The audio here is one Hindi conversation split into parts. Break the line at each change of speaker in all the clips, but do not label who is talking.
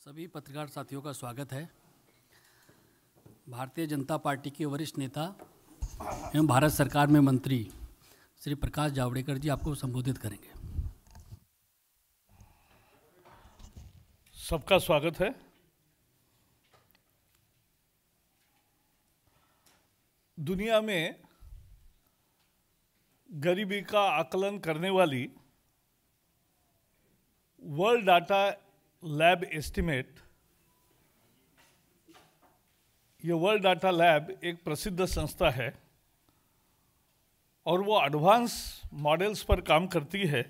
सभी पत्रकार साथियों का स्वागत है। भारतीय जनता पार्टी के वरिष्ठ नेता एवं भारत सरकार में मंत्री श्री प्रकाश जावड़ेकर जी आपको संबोधित करेंगे।
सबका स्वागत है। दुनिया में गरीबी का आकलन करने वाली वर्ल्ड डाटा लैब एस्टिमेट, ये वर्ल्ड डाटा लैब एक प्रसिद्ध संस्था है और वो एडवांस मॉडल्स पर काम करती है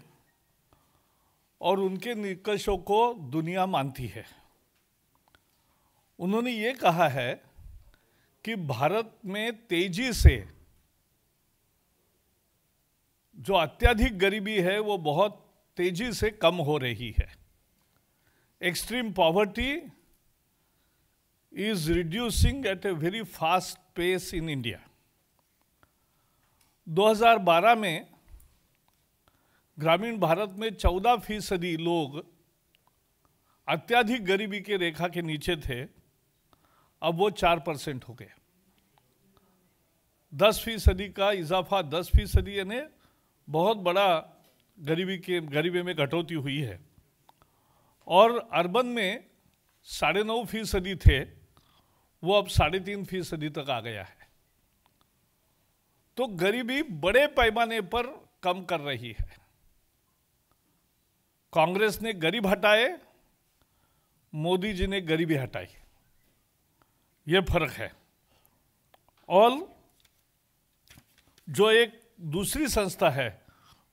और उनके निष्कर्षों को दुनिया मानती है। उन्होंने ये कहा है कि भारत में तेजी से जो अत्यधिक गरीबी है वो बहुत तेजी से कम हो रही है। Extreme poverty is reducing at a very fast pace in India. 2012 में ग्रामीण भारत में 14% लोग अत्यधिक गरीबी के रेखा के नीचे थे, अब वो 4% हो गए। 10% का इजाफा, 10% यानी बहुत बड़ा गरीबी में कटौती हुई है। और अर्बन में 9.5% थे, वो अब 3.5% तक आ गया है। तो गरीबी बड़े पैमाने पर कम कर रही है। कांग्रेस ने गरीब हटाए, मोदी जी ने गरीबी हटाई, ये फर्क है। और जो एक दूसरी संस्था है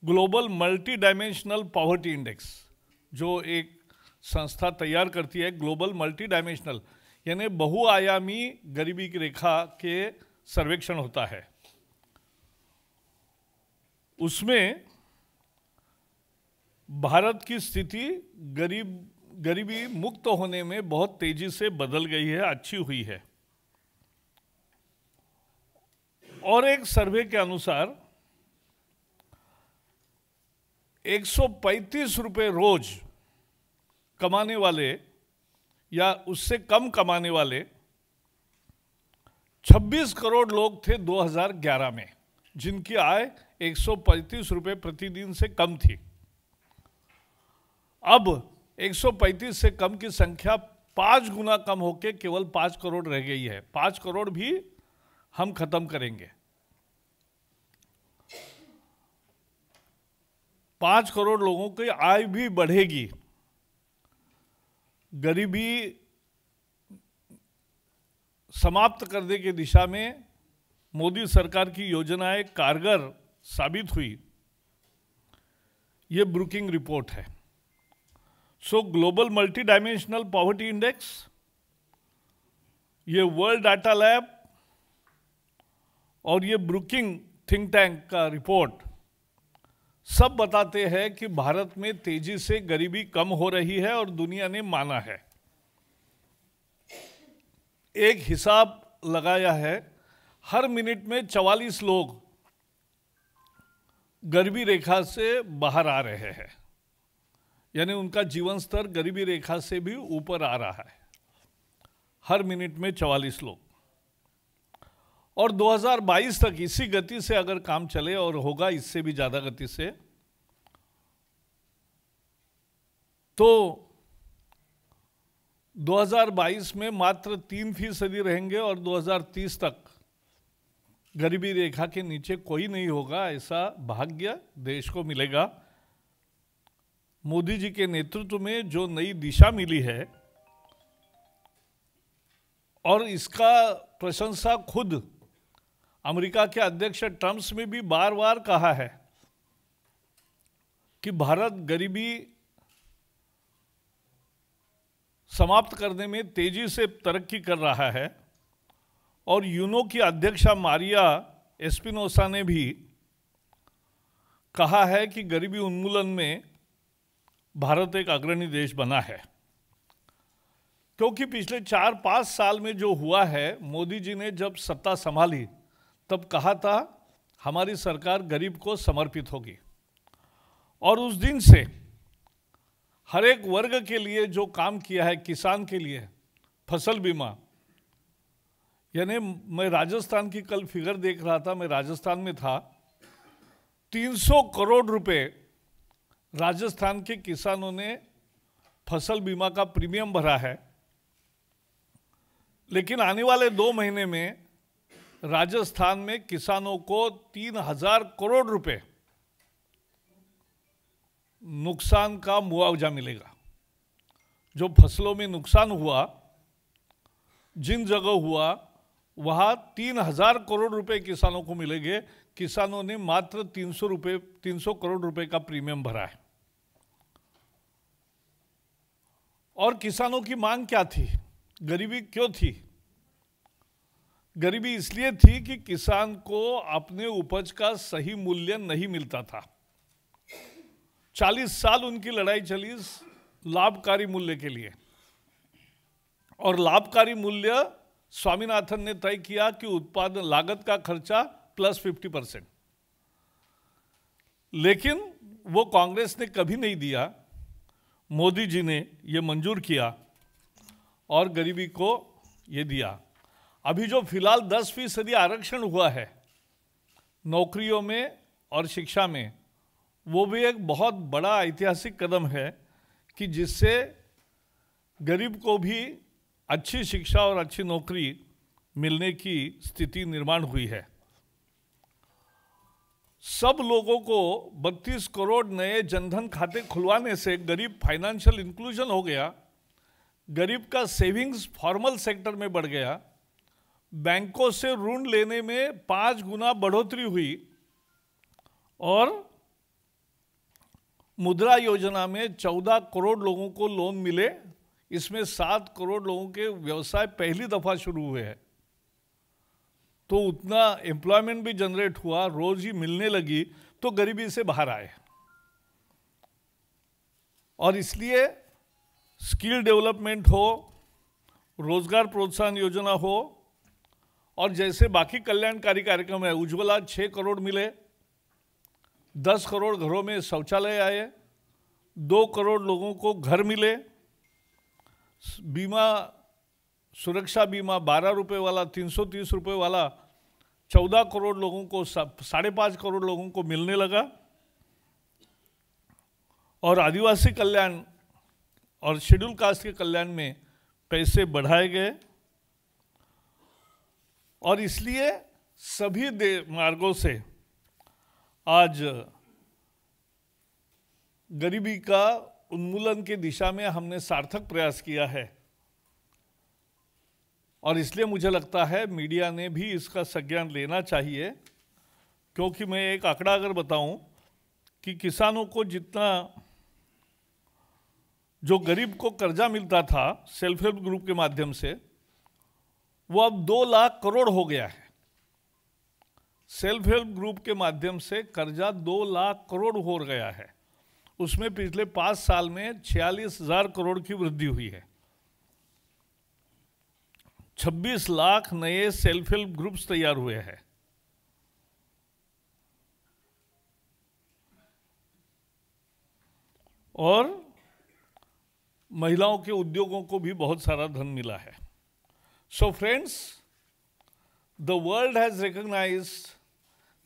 global multi dimensional poverty index, जो एक संस्था तैयार करती है, ग्लोबल मल्टी डायमेंशनल यानी बहुआयामी गरीबी की रेखा के सर्वेक्षण होता है, उसमें भारत की स्थिति गरीबी मुक्त होने में बहुत तेजी से बदल गई है, अच्छी हुई है। और एक सर्वे के अनुसार 135 रुपये रोज कमाने वाले या उससे कम कमाने वाले 26 करोड़ लोग थे 2011 में, जिनकी आय 135 रुपये प्रतिदिन से कम थी। अब 135 से कम की संख्या 5 गुना कम होकर केवल 5 करोड़ रह गई है। 5 करोड़ भी हम खत्म करेंगे। 5 करोड़ लोगों की आय भी बढ़ेगी। गरीबी समाप्त करने की दिशा में मोदी सरकार की योजनाएं कारगर साबित हुई, ये ब्रुकिंग रिपोर्ट है। सो global multi dimensional poverty index, ये वर्ल्ड डाटा लैब और ये ब्रुकिंग थिंक टैंक का रिपोर्ट सब बताते हैं कि भारत में तेजी से गरीबी कम हो रही है और दुनिया ने माना है। एक हिसाब लगाया है, हर मिनट में 44 लोग गरीबी रेखा से बाहर आ रहे हैं, यानी उनका जीवन स्तर गरीबी रेखा से भी ऊपर आ रहा है। हर मिनट में 44 लोग। और 2022 तक इसी गति से अगर काम चले, और होगा इससे भी ज़्यादा गति से, तो 2022 में मात्र 3% रहेंगे और 2030 तक गरीबी रेखा के नीचे कोई नहीं होगा। ऐसा भाग्य देश को मिलेगा। मोदी जी के नेतृत्व में जो नई दिशा मिली है, और इसका प्रशंसा खुद अमेरिका के अध्यक्ष ट्रम्प ने भी बार बार कहा है कि भारत गरीबी समाप्त करने में तेजी से तरक्की कर रहा है। और यूनो की अध्यक्षा मारिया एस्पिनोसा ने भी कहा है कि गरीबी उन्मूलन में भारत एक अग्रणी देश बना है। क्योंकि पिछले 4-5 साल में जो हुआ है, मोदी जी ने जब सत्ता संभाली तब कहा था हमारी सरकार गरीब को समर्पित होगी, और उस दिन से हर एक वर्ग के लिए जो काम किया है किसान के लिए, फसल बीमा, यानी मैं राजस्थान की कल फिगर देख रहा था, मैं राजस्थान में था, 300 करोड़ रुपए राजस्थान के किसानों ने फसल बीमा का प्रीमियम भरा है। लेकिन आने वाले 2 महीने में राजस्थान में किसानों को 3000 करोड़ रुपए नुकसान का मुआवजा मिलेगा। जो फसलों में नुकसान हुआ, जिन जगह हुआ, वहाँ 3000 करोड़ रुपए किसानों को मिलेंगे। किसानों ने मात्र 300 करोड़ रुपए का प्रीमियम भरा है। और किसानों की मांग क्या थी? गरीबी क्यों थी? गरीबी इसलिए थी कि किसान को अपने उपज का सही मूल्य नहीं मिलता था। 40 साल उनकी लड़ाई चली लाभकारी मूल्य के लिए, और लाभकारी मूल्य स्वामीनाथन ने तय किया कि उत्पादन लागत का खर्चा प्लस 50%। लेकिन वो कांग्रेस ने कभी नहीं दिया। मोदी जी ने ये मंजूर किया और गरीबी को ये दिया। अभी जो फिलहाल 10% आरक्षण हुआ है नौकरियों में और शिक्षा में, वो भी एक बहुत बड़ा ऐतिहासिक कदम है कि जिससे गरीब को भी अच्छी शिक्षा और अच्छी नौकरी मिलने की स्थिति निर्माण हुई है। सब लोगों को 32 करोड़ नए जनधन खाते खुलवाने से गरीब फाइनेंशियल इंक्लूजन हो गया, गरीब का सेविंग्स फॉर्मल सेक्टर में बढ़ गया, बैंकों से ऋण लेने में 5 गुना बढ़ोतरी हुई, और मुद्रा योजना में 14 करोड़ लोगों को लोन मिले। इसमें 7 करोड़ लोगों के व्यवसाय पहली दफा शुरू हुए हैं। तो उतना एम्प्लॉयमेंट भी जनरेट हुआ, रोजी मिलने लगी, तो गरीबी से बाहर आए। और इसलिए स्किल डेवलपमेंट हो, रोजगार प्रोत्साहन योजना हो, और जैसे बाकी कल्याणकारी कार्यक्रम है, उज्ज्वला 6 करोड़ मिले, 10 करोड़ घरों में शौचालय आए, 2 करोड़ लोगों को घर मिले, बीमा सुरक्षा बीमा 12 रुपये वाला 330 रुपये वाला 14 करोड़ लोगों को, 5.5 करोड़ लोगों को मिलने लगा। और आदिवासी कल्याण और शेड्यूल कास्ट के कल्याण में पैसे बढ़ाए गए। और इसलिए सभी मार्गों से आज गरीबी का उन्मूलन की दिशा में हमने सार्थक प्रयास किया है। और इसलिए मुझे लगता है मीडिया ने भी इसका संज्ञान लेना चाहिए, क्योंकि मैं एक आंकड़ा अगर बताऊं कि किसानों को जितना जो गरीब को कर्जा मिलता था सेल्फ हेल्प ग्रुप के माध्यम से, वो अब 2 लाख करोड़ हो गया है। सेल्फ हेल्प ग्रुप के माध्यम से कर्जा 2 लाख करोड़ हो गया है। उसमें पिछले 5 साल में 46,000 करोड़ की वृद्धि हुई है। 26 लाख नए सेल्फ हेल्प ग्रुप्स तैयार हुए हैं। और महिलाओं के उद्योगों को भी बहुत सारा धन मिला है। So friends, the world has recognised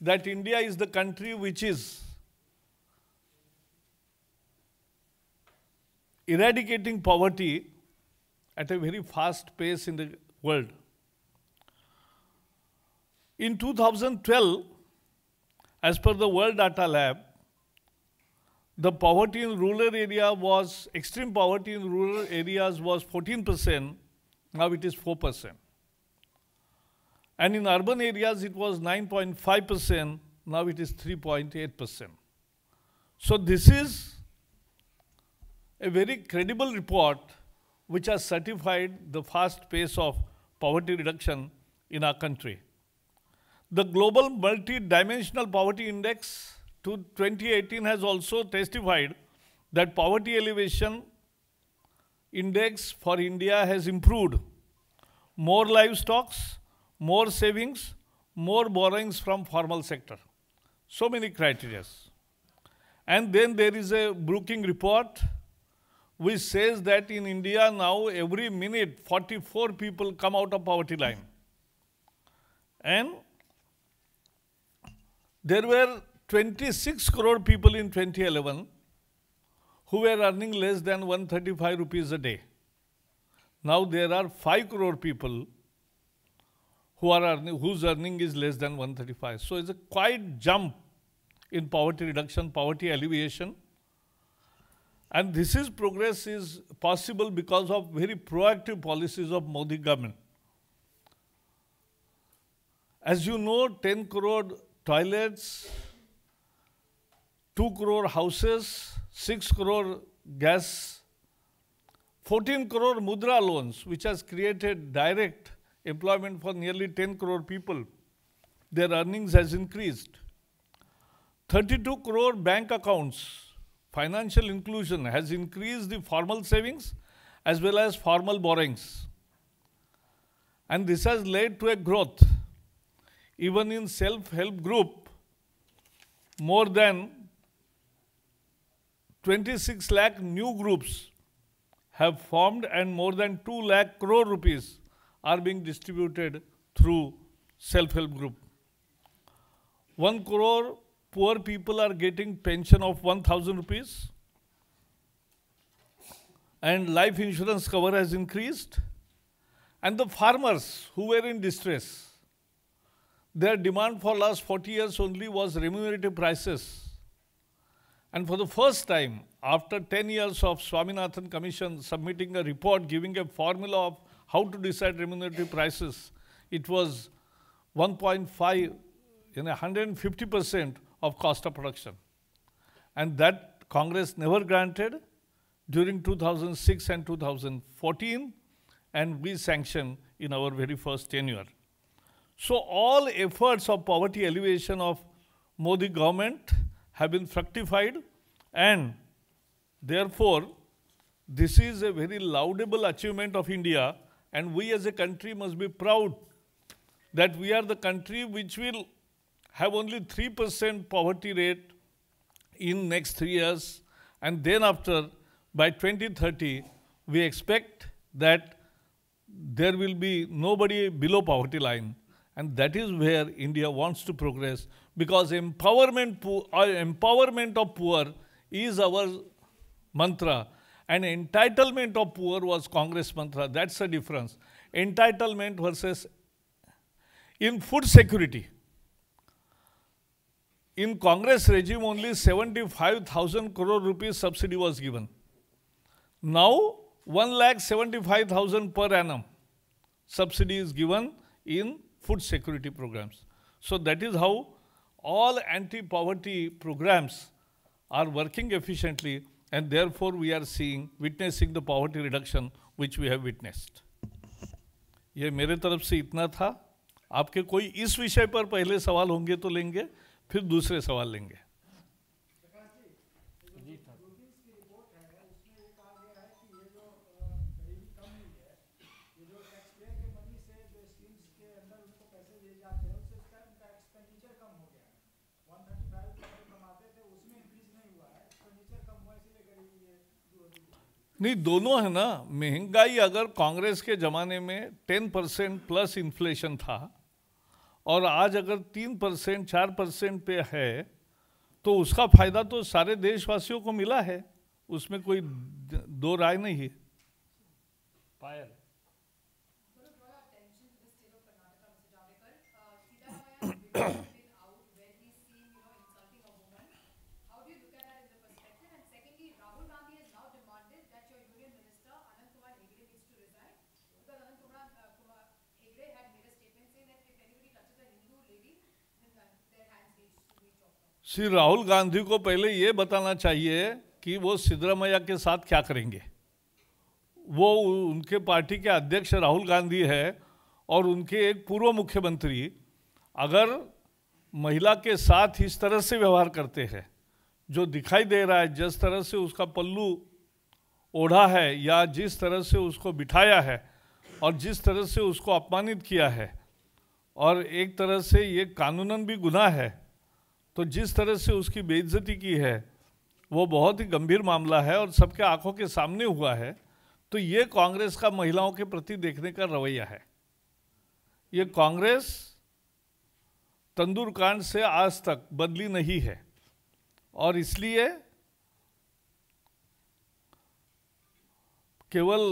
that India is the country which is eradicating poverty at a very fast pace in the world. In 2012, as per the World Data Lab, the poverty in rural area was, extreme poverty in rural areas was 14%, now it is 4%. And in urban areas it was 9.5%, now it is 3.8%. So this is a very credible report which has certified the fast pace of poverty reduction in our country. The Global Multi-Dimensional Poverty Index to 2018 has also testified that poverty elevation index for India has improved. More livestock, more savings, more borrowings from formal sector. So many criteria. And then there is a Brookings report which says that in India now every minute 44 people come out of poverty line. And there were 26 crore people in 2011 who were earning less than 135 rupees a day. Now there are 5 crore people who are earning, whose earning is less than 135. So it's a quite jump in poverty reduction, poverty alleviation. And this is progress is possible because of very proactive policies of Modi government. As you know, 10 crore toilets, 2 crore houses, 6 crore gas, 14 crore mudra loans, which has created direct employment for nearly 10 crore people. Their earnings has increased. 32 crore bank accounts. Financial inclusion has increased the formal savings as well as formal borrowings. And this has led to a growth. Even in self-help group, more than 26 lakh new groups have formed and more than 2 lakh crore rupees are being distributed through self-help group. 1 crore poor people are getting pension of 1,000 rupees. And life insurance cover has increased. And the farmers who were in distress, their demand for last 40 years only was remunerative prices. And for the first time, after 10 years of Swaminathan Commission submitting a report giving a formula of how to decide remunerative prices, it was 1.5, 150% of cost of production. And that Congress never granted during 2006 and 2014, and we sanctioned in our very first tenure. So all efforts of poverty alleviation of Modi government have been fructified, and therefore this is a very laudable achievement of India, and we as a country must be proud that we are the country which will have only 3% poverty rate in next 3 years, and then after, by 2030, we expect that there will be nobody below poverty line, and that is where India wants to progress, because empowerment of poor is our mantra, and entitlement of poor was Congress mantra. That's the difference. Entitlement versus in food security. In Congress regime, only 75,000 crore rupees subsidy was given. Now, 1,75,000 per annum subsidy is given in food security programs. So that is how all anti-poverty programs are working efficiently, and therefore we are witnessing the poverty reduction which we have witnessed. ये मेरे तरफ से इतना था. आपके कोई इस विषय पर पहले सवाल होंगे तो लेंगे, फिर दूसरे सवाल लेंगे. नहीं, दोनों है ना. महंगाई अगर कांग्रेस के ज़माने में 10% प्लस इन्फ्लेशन था और आज अगर 3% 4% पे है, तो उसका फायदा तो सारे देशवासियों को मिला है, उसमें कोई दो राय नहीं है. पायल श्री राहुल गांधी को पहले ये बताना चाहिए कि वो सिद्धरामैया के साथ क्या करेंगे. वो उनके पार्टी के अध्यक्ष राहुल गांधी है और उनके एक पूर्व मुख्यमंत्री अगर महिला के साथ इस तरह से व्यवहार करते हैं, जो दिखाई दे रहा है, जिस तरह से उसका पल्लू ओढ़ा है या जिस तरह से उसको बिठाया है और जिस तरह से उसको अपमानित किया है, और एक तरह से ये कानूनन भी गुनाह है, तो जिस तरह से उसकी बेइज्जती की है, वो बहुत ही गंभीर मामला है और सबके आंखों के सामने हुआ है, तो ये कांग्रेस का महिलाओं के प्रति देखने का रवैया है। ये कांग्रेस तंदूर कांड से आज तक बदली नहीं है और इसलिए केवल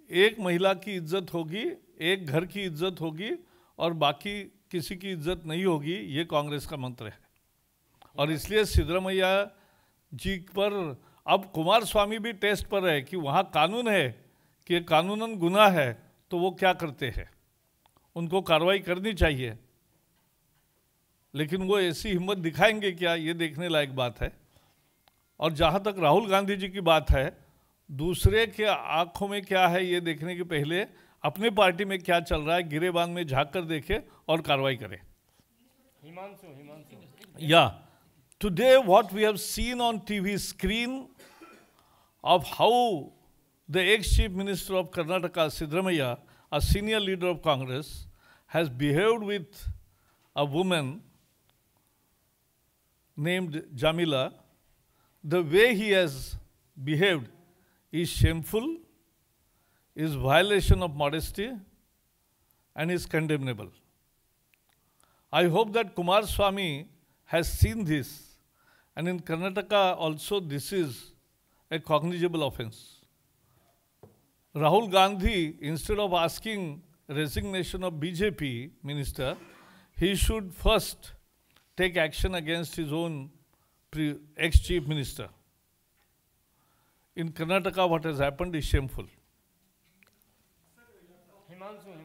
एक महिला की इज्जत होगी, एक घर की इज्जत होगी और बाकी किसी की इज्जत नहीं होगी, ये कांग्रेस का मंत्र है। और इसलिए सिद्धरामैया जी पर अब कुमार स्वामी भी टेस्ट पर है कि वहाँ कानून है कि कानूनन गुनाह है, तो वो क्या करते हैं, उनको कार्रवाई करनी चाहिए, लेकिन वो ऐसी हिम्मत दिखाएंगे क्या, ये देखने लायक बात है। और जहाँ तक राहुल गांधी जी की बात है, दूसरे के आंखों में क्या है ये देखने के पहले अपने पार्टी में क्या चल रहा है गिरेबान में झांक कर देखे और कार्रवाई करे। या today what we have seen on TV screen of how the ex-chief minister of Karnataka, Siddaramaiah, a senior leader of Congress, has behaved with a woman named Jamila, the way he has behaved is shameful, is violation of modesty, and is condemnable. I hope that Kumar Swami has seen this, and in Karnataka also this is a cognizable offense. Rahul Gandhi, instead of asking resignation of BJP minister, he should first take action against his own ex-chief minister. In Karnataka, what has happened is shameful.
Himanshu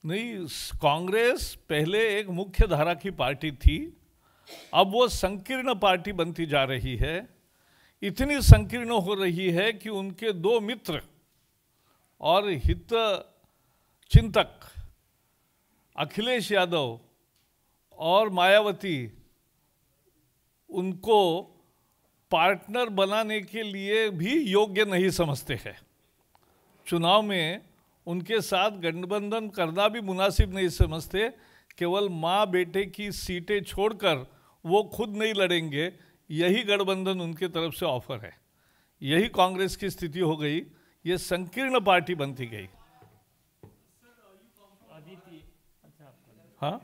नहीं, कांग्रेस पहले एक मुख्य धारा की पार्टी थी, अब वो संकीर्ण पार्टी बनती जा रही है। इतनी संकीर्ण हो रही है कि उनके दो मित्र और हित चिंतक अखिलेश यादव और मायावती उनको पार्टनर बनाने के लिए भी योग्य नहीं समझते हैं। चुनाव में उनके साथ गठबंधन करना भी मुनासिब नहीं समझते। केवल माँ बेटे की सीटें छोड़कर वो खुद नहीं लड़ेंगे, यही गठबंधन उनके तरफ से ऑफर है। यही कांग्रेस की स्थिति हो गई, ये संकीर्ण पार्टी बनती गई। हाँ,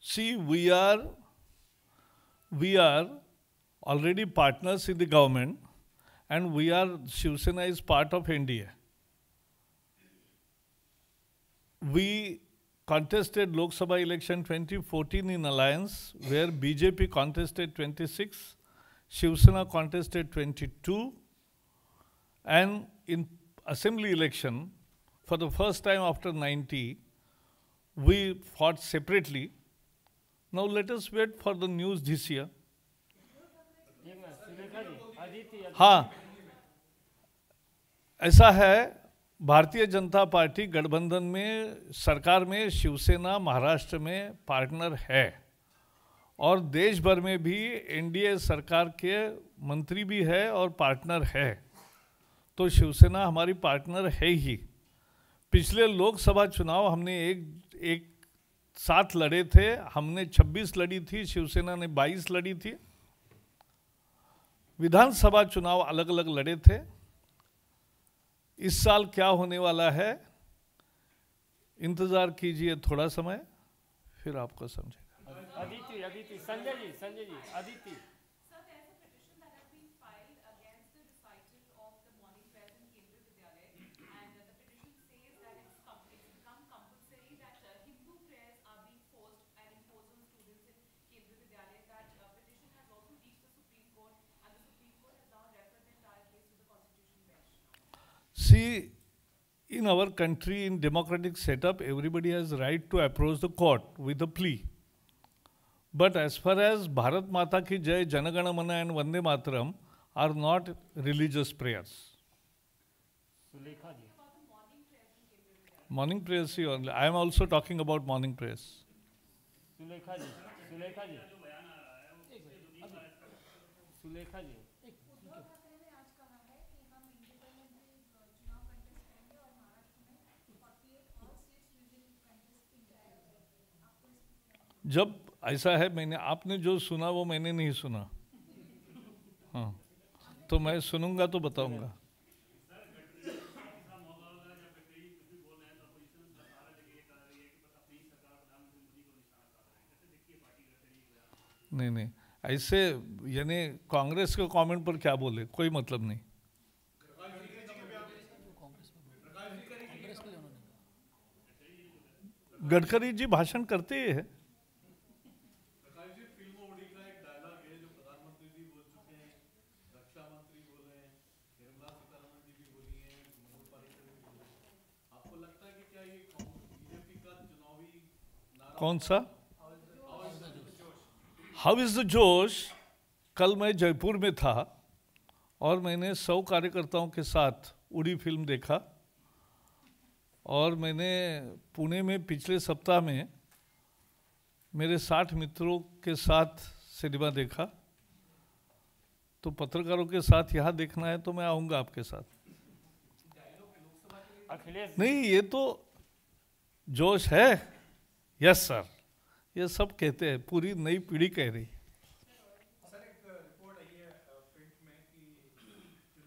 see, we are already partners in the government, and Shiv Sena is part of NDA. We contested Lok Sabha election 2014 in alliance, where BJP contested 26, Shiv Sena contested 22, and in assembly election, for the first time after 90, we fought separately. Now let us wait for the news this year. हाँ, ऐसा है, भारतीय जनता पार्टी गठबंधन में, सरकार में शिवसेना महाराष्ट्र में पार्टनर है और देश भर में भी एनडीए सरकार के मंत्री भी है और पार्टनर है, तो शिवसेना हमारी पार्टनर है ही। पिछले लोकसभा चुनाव हमने एक साथ लड़े थे, हमने 26 लड़ी थी, शिवसेना ने 22 लड़ी थी। विधानसभा चुनाव अलग अलग लड़े थे। इस साल क्या होने वाला है, इंतजार कीजिए थोड़ा समय, फिर आपको समझेगा।
Aditi Sanjay ji Aditi.
See, in our country, in democratic setup, everybody has right to approach the court with a plea. But as far as Bharat Mata ki Jai, Janagana Mana and Vande Mataram are not religious prayers.
Sulekha ji
Morning prayers he only. I am also talking about morning prayers.
Sulekha जी सुलेखा जी सुलेखा जी
जब ऐसा है, मैंने आपने जो सुना वो मैंने नहीं सुना, हाँ, तो मैं सुनूंगा तो बताऊंगा। नहीं नहीं, ऐसे यानी कांग्रेस के कमेंट पर क्या बोले, कोई मतलब नहीं। गडकरी जी भाषण करते ही है। कौन सा? हाउ इज द जोश? कल मैं जयपुर में था और मैंने 100 कार्यकर्ताओं के साथ उड़ी फिल्म देखा, और मैंने पुणे में पिछले सप्ताह में मेरे 60 मित्रों के साथ सिनेमा देखा। तो पत्रकारों के साथ यहाँ देखना है तो मैं आऊँगा आपके साथ।
अखिलेश
नहीं, ये तो जोश है। यस सर, ये सब कहते हैं, पूरी नई पीढ़ी कह रही।
सर, एक रिपोर्ट आई है प्रिंट में कि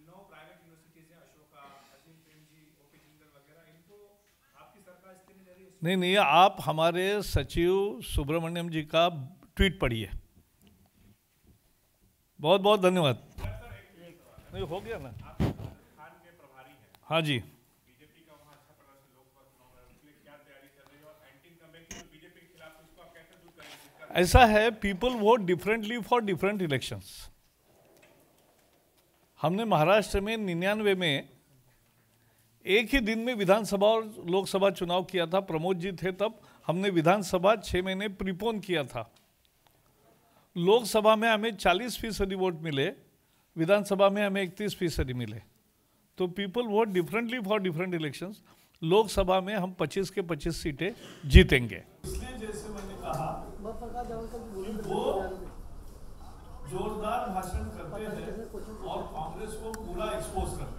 9 प्राइवेट यूनिवर्सिटीज हैं, अशोका, अजीम प्रेमजी, ओपी जिंदल वगैरह, इनको आपकी सरकार इस्तीफे दे रही है।
नहीं नहीं, आप हमारे सचिव सुब्रमण्यम जी का ट्वीट पढ़िए। बहुत बहुत धन्यवाद। नहीं, हो गया ना?
खान के प्रभारी हैं,
हाँ जी।
बीजेपी का वहाँ अच्छा प्रदर्शन लोकसभा चुनाव में, उसके लिए क्या तैयारी चल रही है, और एंटी इनकम्बेंसी बीजेपी के खिलाफ इसको आप कैसे दूर करेंगे?
ऐसा है, people vote differently for different elections. हमने महाराष्ट्र में 99 में एक ही दिन में विधानसभा और लोकसभा चुनाव किया था। प्रमोद जी थे तब। हमने विधानसभा 6 महीने प्रीपोन किया था। लोकसभा में हमें 40% वोट मिले, विधानसभा में हमें 31% मिले। तो people vote differently for different elections. Lok Sabha में हम 25 के 25 सीटें जीतेंगे। इसलिए जैसे मैंने कहा, वो जोरदार भाषण करते हैं और कांग्रेस को पूरा एक्सपोज करते हैं।